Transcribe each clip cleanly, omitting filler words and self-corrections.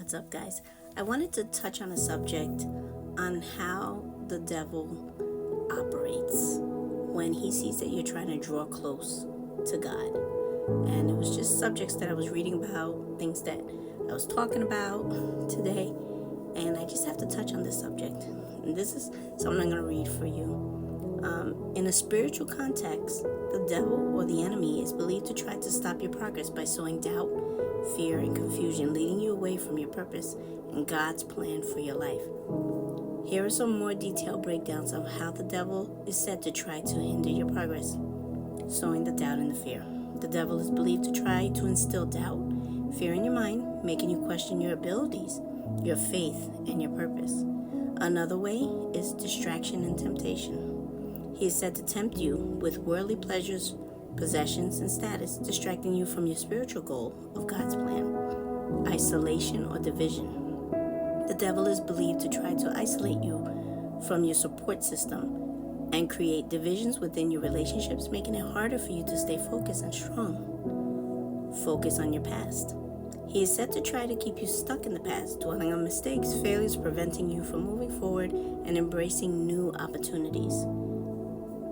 What's up, guys? I wanted to touch on a subject on how the devil operates when he sees that you're trying to draw close to God. And it was just subjects that I was reading about, things that I was talking about today, and I just have to touch on this subject. And this is something I'm going to read for you. In a spiritual context, the devil or the enemy is believed to try to stop your progress by sowing doubt, fear, and confusion, leading you away from your purpose and God's plan for your life. Here are some more detailed breakdowns of how the devil is said to try to hinder your progress. Sowing the doubt and the fear. The devil is believed to try to instill doubt, fear in your mind, making you question your abilities, your faith, and your purpose. Another way is distraction and temptation. He is said to tempt you with worldly pleasures, possessions, and status, distracting you from your spiritual goal of God's plan. Isolation or division. The devil is believed to try to isolate you from your support system and create divisions within your relationships, making it harder for you to stay focused and strong. Focus on your past. He is said to try to keep you stuck in the past, dwelling on mistakes, failures, preventing you from moving forward and embracing new opportunities.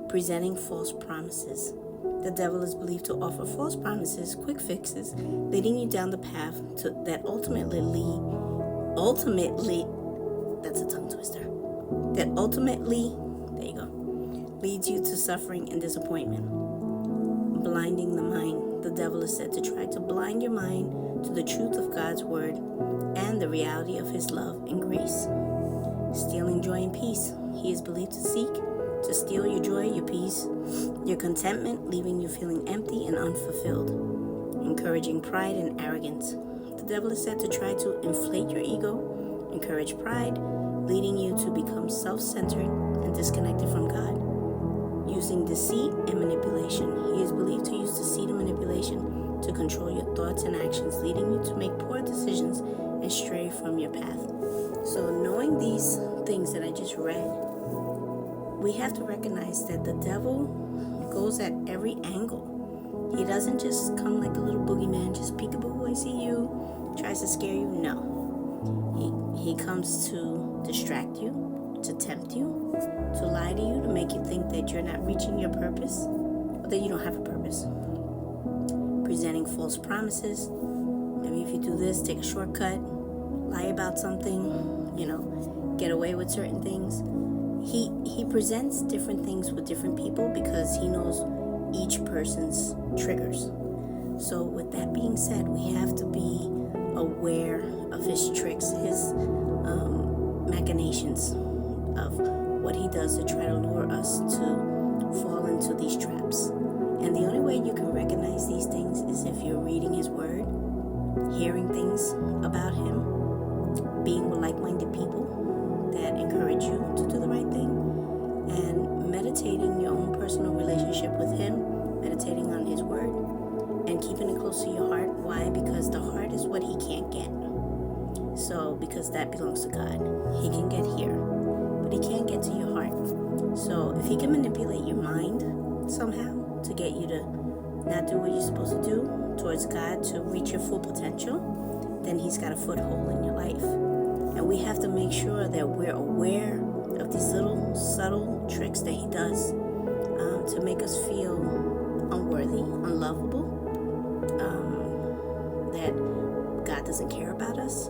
Presenting false promises. The devil is believed to offer false promises, quick fixes, leading you down the path that ultimately, that's a tongue twister, there you go, leads you to suffering and disappointment. Blinding the mind. The devil is said to try to blind your mind to the truth of God's word and the reality of his love and grace. Stealing joy and peace. He is believed to seek to steal your joy, your peace, your contentment, leaving you feeling empty and unfulfilled. Encouraging pride and arrogance. The devil is said to try to inflate your ego, encourage pride, leading you to become self-centered and disconnected from God. Using deceit and manipulation. He is believed to use deceit and manipulation to control your thoughts and actions, leading you to make poor decisions and stray from your path. So knowing these things that I just read, we have to recognize that the devil goes at every angle. He doesn't just come like a little boogeyman, just peekaboo, I see you, tries to scare you. No. He comes to distract you, to tempt you, to lie to you, to make you think that you're not reaching your purpose, or that you don't have a purpose. Presenting false promises. Maybe if you do this, take a shortcut, lie about something, get away with certain things. He presents different things with different people because he knows each person's triggers. So with that being said, we have to be aware of his tricks, his machinations of what he does to try to lure us to fall into these traps. And the only way you can recognize these things is if you're reading his word, hearing things about him, being with like-minded people that encourage you to do the right thing, and meditating your own personal relationship with him, meditating on his word, and keeping it close to your heart. Why? Because the heart is what he can't get. So, because that belongs to God. He can get here, but he can't get to your heart. So, if he can manipulate your mind somehow to get you to not do what you're supposed to do towards God to reach your full potential, then he's got a foothold in your life. And we have to make sure that we're aware of these little subtle tricks that he does to make us feel unworthy, unlovable, that God doesn't care about us,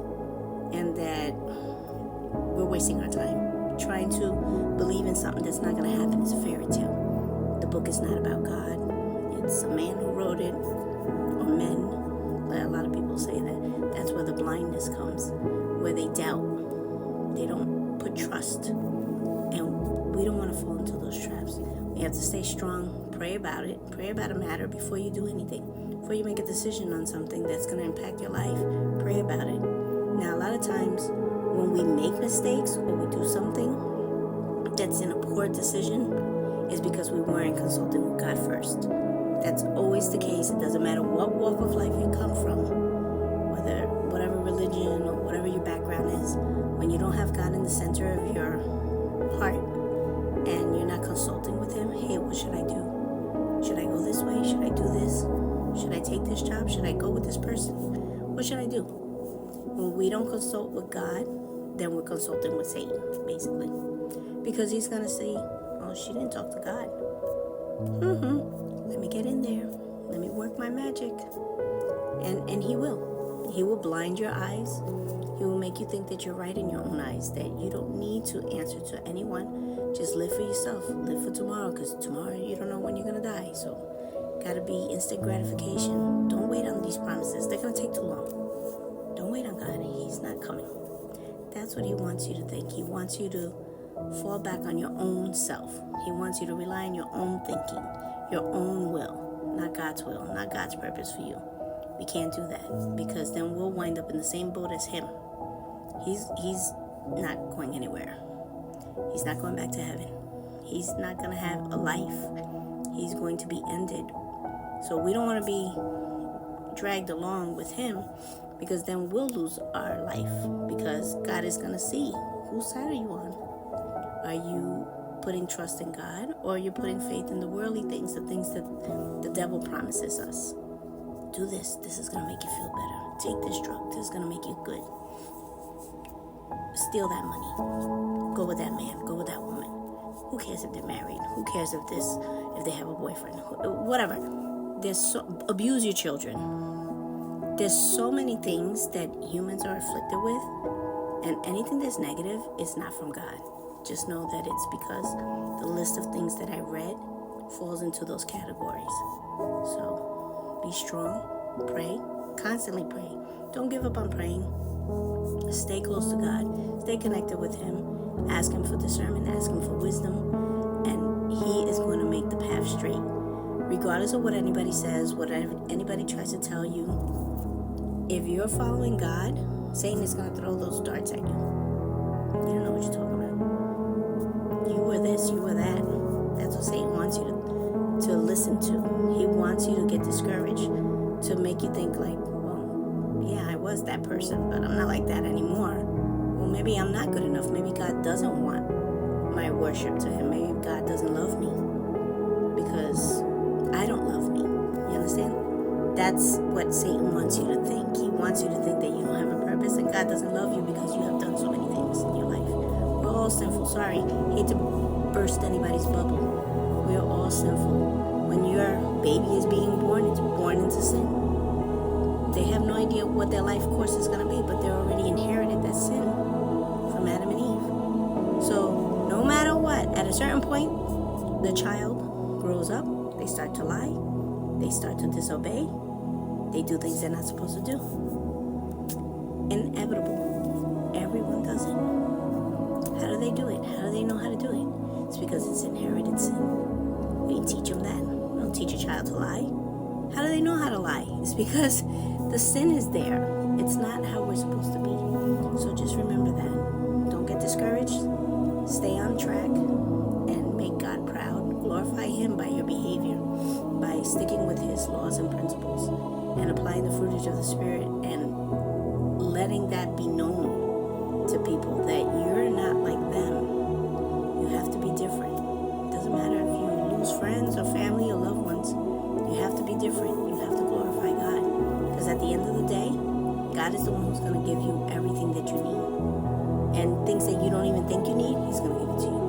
and that we're wasting our time trying to believe in something that's not going to happen. It's a fairy tale. The book is not about God. It's a man who wrote it, or men. A lot of people say that that's where the blindness comes, where they doubt, they don't put trust, and we don't want to fall into those traps. We have to stay strong, pray about it, pray about a matter before you do anything, before you make a decision on something that's going to impact your life. Pray about it. Now, a lot of times when we make mistakes or we do something that's in a poor decision, is because we weren't consulting with God first. That's always the case. It doesn't matter what walk of life you come from, whatever religion or whatever your background is. When you don't have God in the center of your heart and you're not consulting with him, hey, what should I do? Should I go this way? Should I do this? Should I take this job? Should I go with this person? What should I do? When we don't consult with God, then we're consulting with Satan, basically. Because he's going to say, oh, she didn't talk to God. Let me get in there. Let me work my magic. And he will. He will blind your eyes. He will make you think that you're right in your own eyes, that you don't need to answer to anyone. Just live for yourself. Live for tomorrow, because tomorrow you don't know when you're going to die. So, got to be instant gratification. Don't wait on these promises. They're going to take too long. Don't wait on God. He's not coming. That's what he wants you to think. He wants you to fall back on your own self. He wants you to rely on your own thinking, your own will, not God's will, not God's purpose for you. We can't do that, because then we'll wind up in the same boat as him. He's not going anywhere. He's not going back to heaven. He's not going to have a life. He's going to be ended. So we don't want to be dragged along with him, because then we'll lose our life, because God is going to see, whose side are you on? Are you putting trust in God, or are you putting faith in the worldly things, the things that the devil promises us? Do this. This is going to make you feel better. Take this drug. This is going to make you good. Steal that money. Go with that man. Go with that woman. Who cares if they're married? Who cares if they have a boyfriend? Whatever. Abuse your children. There's so many things that humans are afflicted with, and anything that's negative is not from God. Just know that it's because the list of things that I read falls into those categories. So be strong, pray, constantly pray. Don't give up on praying. Stay close to God. Stay connected with him. Ask him for discernment, ask him for wisdom, and he is going to make the path straight. Regardless of what anybody says, what anybody tries to tell you, if you're following God, Satan is going to throw those darts at you. You don't know what you're talking about. You were this, you were that. That's what Satan wants you to listen to. He wants you to get discouraged, to make you think like, well, yeah, I was that person, but I'm not like that anymore. Well, maybe I'm not good enough. Maybe God doesn't want my worship to him. Maybe God doesn't love me because I don't love me. You understand? That's what Satan wants you to think. He wants you to think that you don't have a purpose and God doesn't love you because you have done so many things in your life. We're all sinful. Sorry, hate to burst anybody's bubble. We are all sinful. When your baby is being born, it's born into sin. They have no idea what their life course is going to be, but they're already inherited that sin from Adam and Eve. So no matter what, at a certain point, the child grows up, they start to lie, they start to disobey, they do things they're not supposed to do. Inevitable. Everyone does it. How do they do it? How do they know how to do it? It's because it's inherited sin. We didn't teach them that. We don't teach a child to lie. How do they know how to lie? It's because the sin is there. It's not how we're supposed to be. So just remember that. Don't get discouraged. Stay on track and make God proud. Glorify him by your behavior, by sticking with his laws and principles and applying the fruitage of the Spirit and letting that be known to people that you're not like them. You have to be different. It doesn't matter if you lose friends or family or loved ones. You have to be different. You have to glorify God. Because at the end of the day, God is the one who's going to give you everything that you need. And things that you don't even think you need, he's going to give it to you.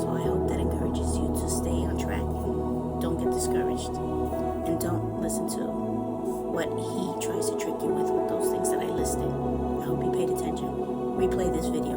So I hope that encourages you to stay on track. Don't get discouraged. And don't listen to what he tries to trick you with those things that I listed. I hope you paid attention. Replay this video.